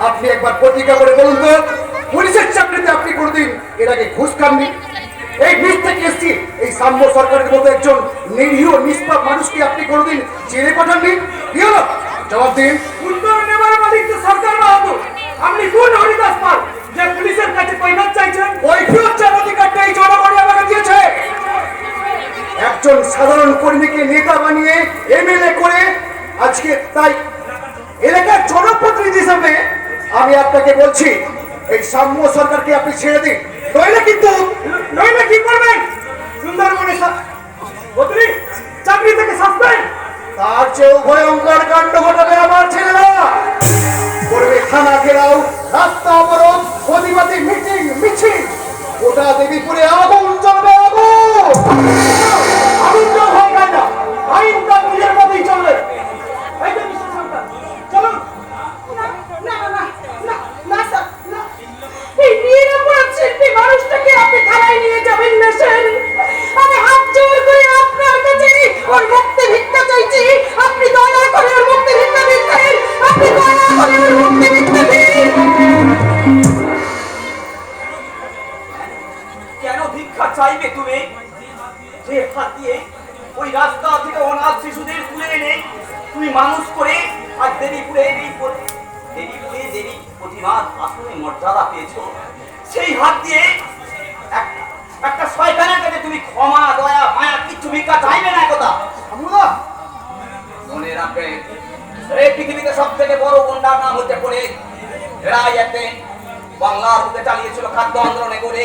আপনি একবার প্রতিজ্ঞা করে বলুন তো, পুলিশের চাকরিতে আপনি কোনোদিন এর আগে ঘুষ খাননি? এই নিজ থেকে এসছি, এই সাম্য সরকারের মতো একজন নিরীহ নিষ্পাপ মানুষকে আপনি কোনোদিন জেলে পাঠাননি? কি হলো? জবাব দিন। উত্তর নেবার মালিক তো সরকার বাহাদুর। আপনি কোন হরিদাস পাল যে পুলিশের কাছে কৈফিয়ত চাইছেন? কৈফিয়ত চাওয়ার অধিকারটা এই জনগণই আমাকে দিয়েছে। একজন সাধারণ কর্মীকে নেতা বানিয়ে এমএলএ করে আজকে তাই এলাকার জনপ্রতিনিধি হিসাবে আমি আপনাকে বলছি, এই সাম্য সরকারকে আপনি ছেড়ে দিন, নইলে কি করবেন? সুন্দরবনে চাকরি থেকে সাসপেন্ড। তার চেয়েও ভয়ঙ্কর কাণ্ড ঘটাবে আমার ছেলেরা। করবে থানা ঘেরাও, রাস্তা অবরোধ, প্রতিবাদী মিটিং মিছিল, গোটা দেবীপুরে আগুন জ্বলবে, আগুন। আগুন তো হয় না, আইন তার নিজের মতোই চলবে। এই যে মিস্টার সরকার, চলুন। না না না না না স্যার, না। এই নিরপরাধ শিল্পী মানুষটাকে আপনি থানায় নিয়ে যাবেন না স্যার। আমি হাত জোর করে আপনার কাছে ওর মুক্তি ভিক্ষা চাইছি। আপনি দয়া করে ওর মুক্তি ভিক্ষা দিন স্যার। আপনি দয়া করে ওর মুক্তি ভিক্ষা দিন। কেন ভিক্ষা চাইবে তুমি? যে হাত দিয়ে ওই রাস্তা থেকে অনাথ শিশুদের তুলে এনে তুমি মানুষ করে আর দেবীপুরে দেবী প্রতিমার আসনে মর্যাদা পেয়েছো, সেই হাত দিয়ে একটা শয়তানের কাছে তুমি ক্ষমা দয়া মায়া কিচ্ছু ভিক্ষা চাইবে না। কথা মনে রাখবে, এই পৃথিবীতে সব থেকে বড় গুন্ডার নাম হচ্ছে পড়ে। এরা এতে বাংলার বুকে চালিয়েছিল খাদ্য আন্দোলনে করে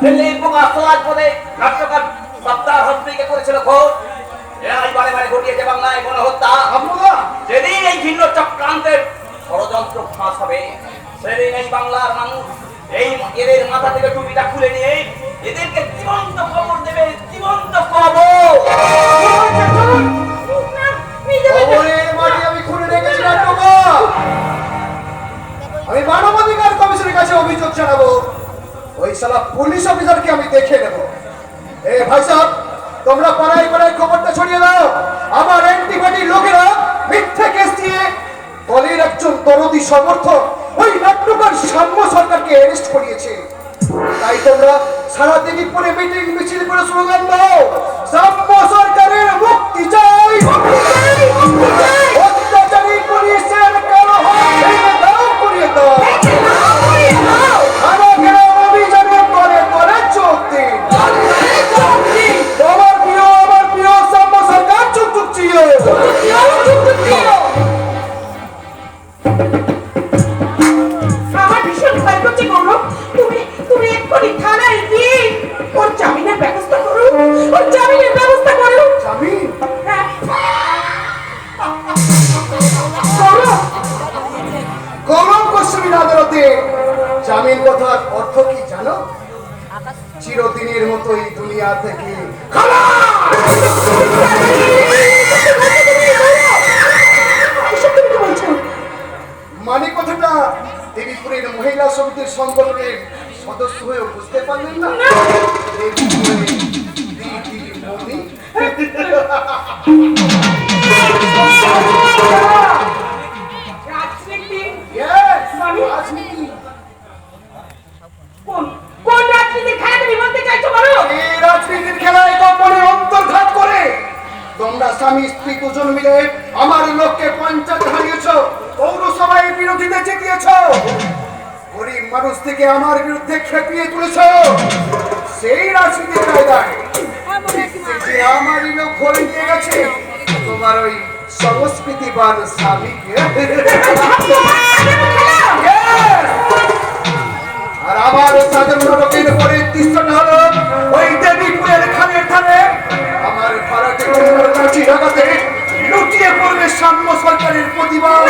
দিল্লির প্রকাশ পদে নাট্যকার সপ্তাহ হত্যাকে করেছিল ঘোর। এরাই বারে বারে ঘটিয়েছে বাংলায় গণহত্যা। যেদিন এই ভিন্ন চক্রান্তের ষড়যন্ত্র ফাঁস হবে, সেদিন এই বাংলার মানুষ এই এদের মাথা থেকে টুপিটা খুলে নিয়ে এদেরকে জীবন্ত কবর দেবে, জীবন্ত কবর। আমি খুলে রেখেছি আমি মানবাধিকার কমিশনের কাছে অভিযোগ জানাবো। ওই শালা পুলিশ অফিসারকে আমি দেখে নেব। এ ভাই সাহেব, তোমরা পাড়ায় পাড়ায় খবরটা ছড়িয়ে দাও। আমার অ্যান্টিপার্টির লোকেরা মিথ্যে কেস দিয়ে দলের একজন দরদি সমর্থক ওই নাট্যকার সাম্য সরকারকে অ্যারেস্ট করিয়েছে। তাই তোমরা সারা দেবীপুরে মিটিং মিছিল করে স্লোগান দাও, সাম্য সরকারের মুক্তি চাই, অত্যাচারী পুলিশের কালো হাত ভেঙে দাও, করিয়ে দাও। অভিযানে করে করে চোখ দিন। আমার প্রিয় সাম্য সরকার চুপ চুপ চিও। আমার ভীষণ ভয় করছে গৌরব। তুমি এক্ষুনি থানায় গিয়ে ওর জামিনের ব্যবস্থা করো। ওর জামিনের ব্যবস্থা করো। জামিন? হ্যাঁ। গৌরব, গৌরব গোস্বামীর আদালতে জামিন কথার অর্থ কি জানো? চিরদিনের মতো এই দুনিয়া থেকে মানে কথাটা দেবীপুরের মহিলা সমিতির সংগঠনের সদস্য হয়ে বুঝতে পারলেন না? রাজনীতি? Yes, রাজনীতি। কোন রাজনীতির খেলা তুমি বলতে চাইছো বলো? এই রাজনীতির খেলায় কোম্পানির অন্তর্ঘাত করে তোমরা স্বামী স্ত্রী দুজন মিলে আমার লোককে পঞ্চায়েত হারিয়েছ, পৌরসভায় বিরোধীতে জিতিয়েছ, গরিব মানুষ থেকে আমার বিরুদ্ধে খেপিয়ে তুলেছ। সেই রাজনীতির কায়দায় যে আমারই লোক ধরে নিয়ে গেছে তোমার ওই সংস্কৃতিবান স্বামীকে। আর আমার সাধারণ লোকের পরে দৃশ্যটা হলো ওই দেবীপুরের খানের ধারে আমার ভাড়াটে কাছে ঢাকাতে লুটিয়ে পড়বে সাম্য সরকারের প্রতিবাদ।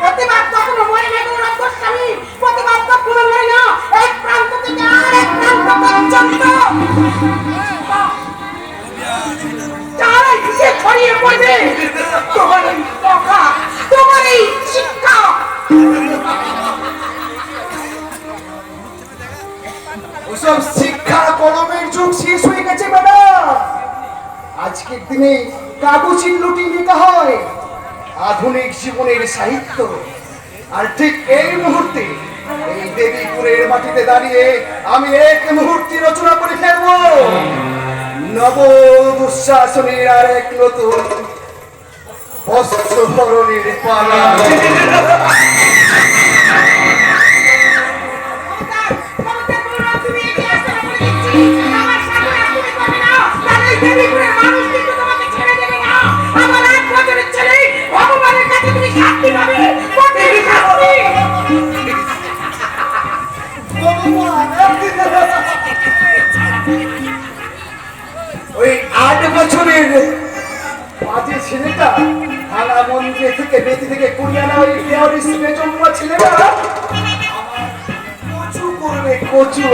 প্রতিবাদ কখনো মরে না গৌরব গোস্বামী, প্রতিবাদ কখনো মরে না। এক প্রান্ত থেকে আরেক প্রান্ত পর্যন্ত তারাই দিকে ছড়িয়ে পড়বে তোমার এই কথা, তোমার এই শিক্ষা। ওসব শিক্ষা কলমের যুগ শেষ হয়ে গেছে ম্যাডাম। আজ কাগজের লুটি লেখা হয় আধুনিক জীবনের সাহিত্য। আর ঠিক এই মুহূর্তে এই দেবীপুরের মাটিতে দাঁড়িয়ে আমি এক মুহূর্তে রচনা করে ফেলবো নব দুঃশাসনের আর এক নতুন বস্ত্রহরণের পালা। ওই 8 বছরের বাজে ছেলেটা থানা মন্দির থেকে বেতি থেকে কুড়িয়ে আনা ওই দেওয়ারি জন্ম ছেলেটা কচু করবে কচু।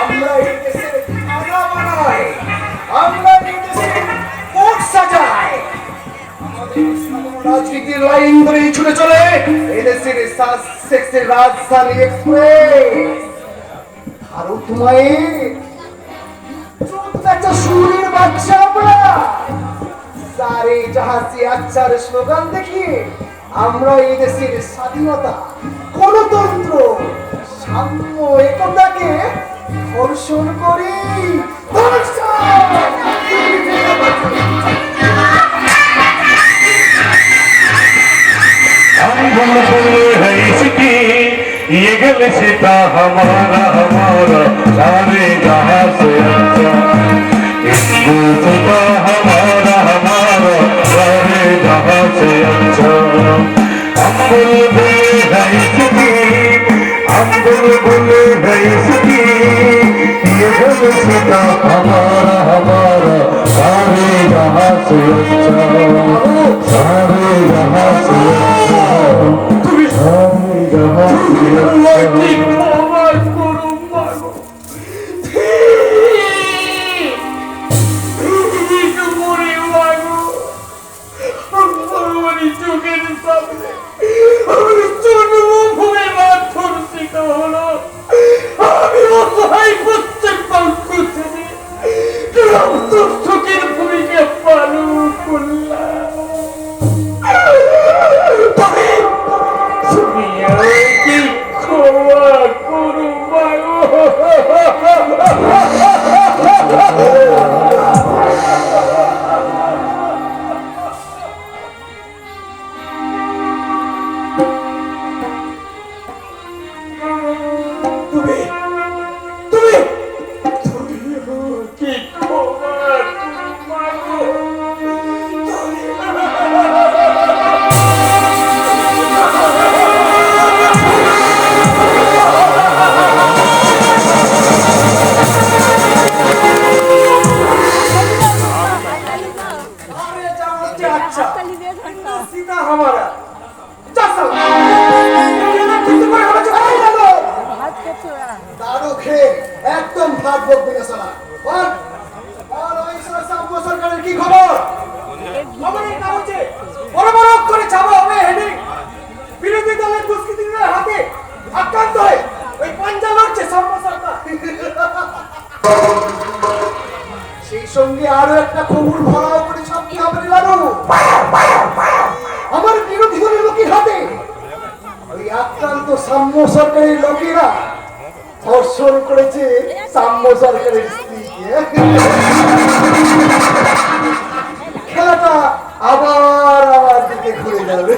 আমরা এই দেশের খানা বানাই, আমরা এই দেশের কোট সাজাই, রাজনীতির লাইন ধরে ছুটে চলে এদেশের সাসেক্সের রাজধানী এক্সপ্রেস। ভারত মায়ের একটা সুরের বাচ্চা আমরা সারে জাহাজে আচ্ছার স্লোগান দেখিয়ে আমরা এই দেশের স্বাধীনতা, গণতন্ত্র, সাম্য, একতাকে ধর্ষণ করি। ये गल सीता हमारा हमारा सारे जहां से अच्छा, हिंदू खुदा हमारा हमारा सारे जहां से अच्छा। हम बुलबुल है इसकी, हम बुलबुल है इसकी, ये गल सीता हमारा हमारा सारे जहां से अच्छा, सारे जहां से अच्छा, सारे जहां से अच्छा। ভূমিকা পালন করলাম। কি ক্ষমা করো তুমি তুমি কি ক্ষমা सीता हमारा দারু খেয়ে একদম ভাত বকবি না শালা। বল বল ওই সাম্য সরকারের কি খবর? খবরের কাগজে বড় বড় অক্ষরে ছাপা হবে হেডিং, বিরোধী দলের দুষ্কৃতীদের হাতে আক্রান্ত হয়ে ওই পাঞ্জা লড়ছে সাম্য সরকার। সেই সঙ্গে আরো একটা খবর ভরাও করে ছাপতে হবে রে লালু। আমার বিরোধী দলের লোকের হাতে ওই আক্রান্ত সাম্য সরকারের লোকেরা ধর্ষণ করেছে সাম্য সরকারের স্ত্রীকে। খেলাটা আবার আমার দিকে ঘুরে যাবে।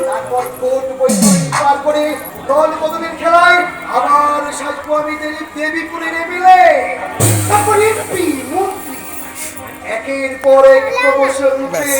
তারপর কোর্ট বৈঠক পার করে দল বদলের খেলায় আবার সাজবো আমি দেবীপুরের এমএলএ, তারপর এমপি, মন্ত্রী, একের পর এক প্রমোশন উঠে